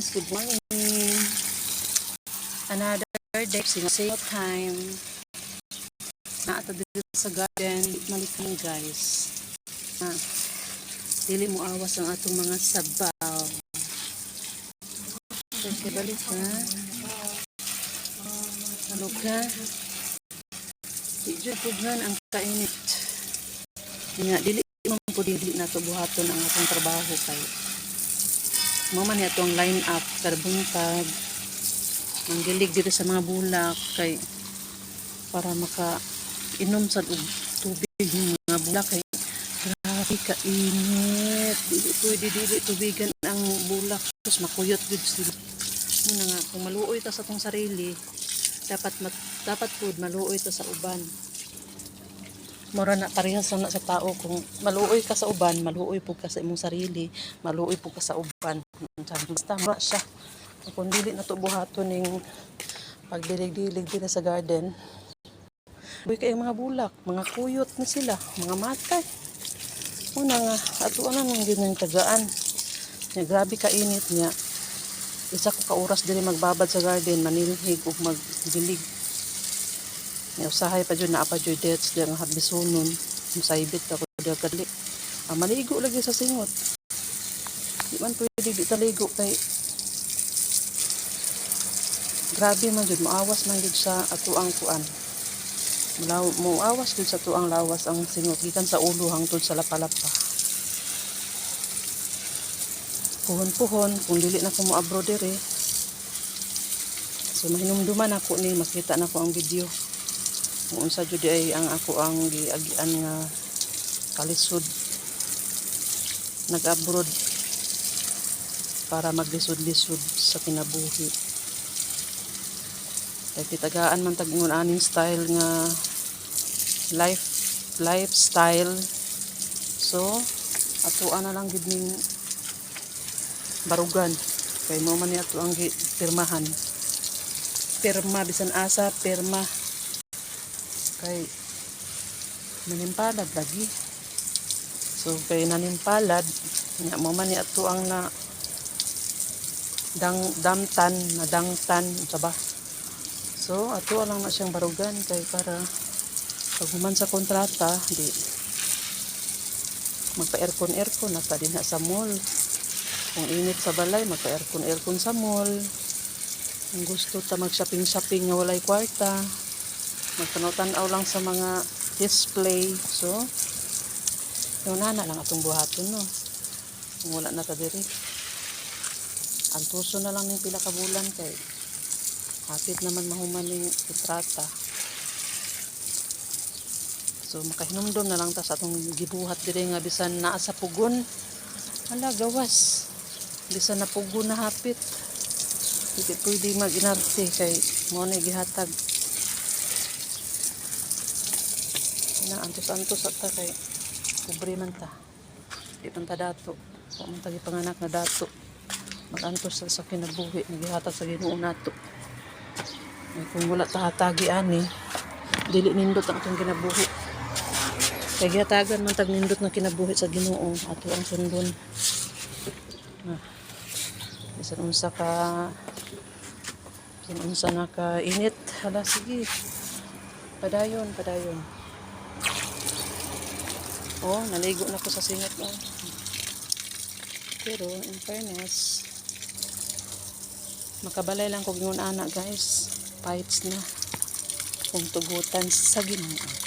guys, good morning. Another day, singasayo time. Naato dito sa garden, malikan guys. Dili mo awas ang atong mga sabaw. Okay, balik ha. Halog ka. Di pugnan ang kainit. Nga, dili man po dili na to buhaton ang atong trabaho kay maman ito ang line up karbuntag manggilig dito sa mga bulak kay para maka inom sa tubig ng mga bulak kay grabe kainit dili tubigan ang bulak tapos makuyot gud sila muna nga kung maluoy ta sa tong sarili dapat pud maluoy ta sa uban. Mura na parehas na sa tao kung maluoy ka sa uban, maluoy po ka sa imong sarili, maluoy po ka sa uban. Basta mura siya. Kung dili na ito buhaton ng pagdilig-dilig din sa garden, buhay kayong mga bulak, mga kuyot na sila, mga matay. Una nga, ato ano nang yun yung tagaan. Grabe kainit niya. Isa ko kauras din magbabad sa garden, manilhig o magdilig. Usahay pa dyan, naapa dyan dets, dyan ang habisunon, masaibit ako dyan kadli. Maligo lagi sa singot. Di man pwede di taligo kay grabe man dyan, maawas man dyan sa atuang kuan. Maawas dyan sa atuang lawas ang singot, gikan sa ulo hangtod sa lapalapa. Puhon-puhon, kung dili na ko mo abroad dire. So mahinumduman ako ni, makita na ko ang video. Kung unsa jud ay ang ako ang giagian nga kalisod nag-abroad para maglisod-lisod sa kinabuhi. Kay kitagaan man tag ingon aning style nga lifestyle. So atuan na lang gid ning barugan kay mo man ni ato ang pirmahan. Pirma bisan asa pirma kay nanimpalad lagi. So kay nanimpalad nya mo man ni ato ang na dangtan sa ba. So ato lang na siyang barugan kay para pag human sa kontrata di magpa-aircon na ta din sa mall. Kung init sa balay magpa-aircon sa mall. Kung gusto ta mag-shopping nga walay kwarta magtanaw-tanaw lang sa mga display. So yung nana lang atong buhaton no. Kung wala na ta diri antuso na lang ng pila ka bulan kay hapit naman mahuman ning kontrata. So makahinumdom na lang ta sa atong gibuhat diri nga bisan naa sa pugon hala gawas bisan na pugon na hapit hindi pwede mag-inarte kay mo na gihatag na antos-antos at ta kay kubre man ta di man ta dato wa man ta gipanganak na dato mag-antos sa kinabuhi nagihatag sa Ginoo nato. Kung wala ta hatagi ani dili nindot ang atong kinabuhi kay gihatagan man tag nindot nga kinabuhi sa Ginoo ato ang sundon. Bisan unsa na ka init hala sige padayon. Oh, naligo na ko sa singot oh. Pero in fairness makabalay lang ko gingon ana guys fights na kung tugutan sa Ginoo.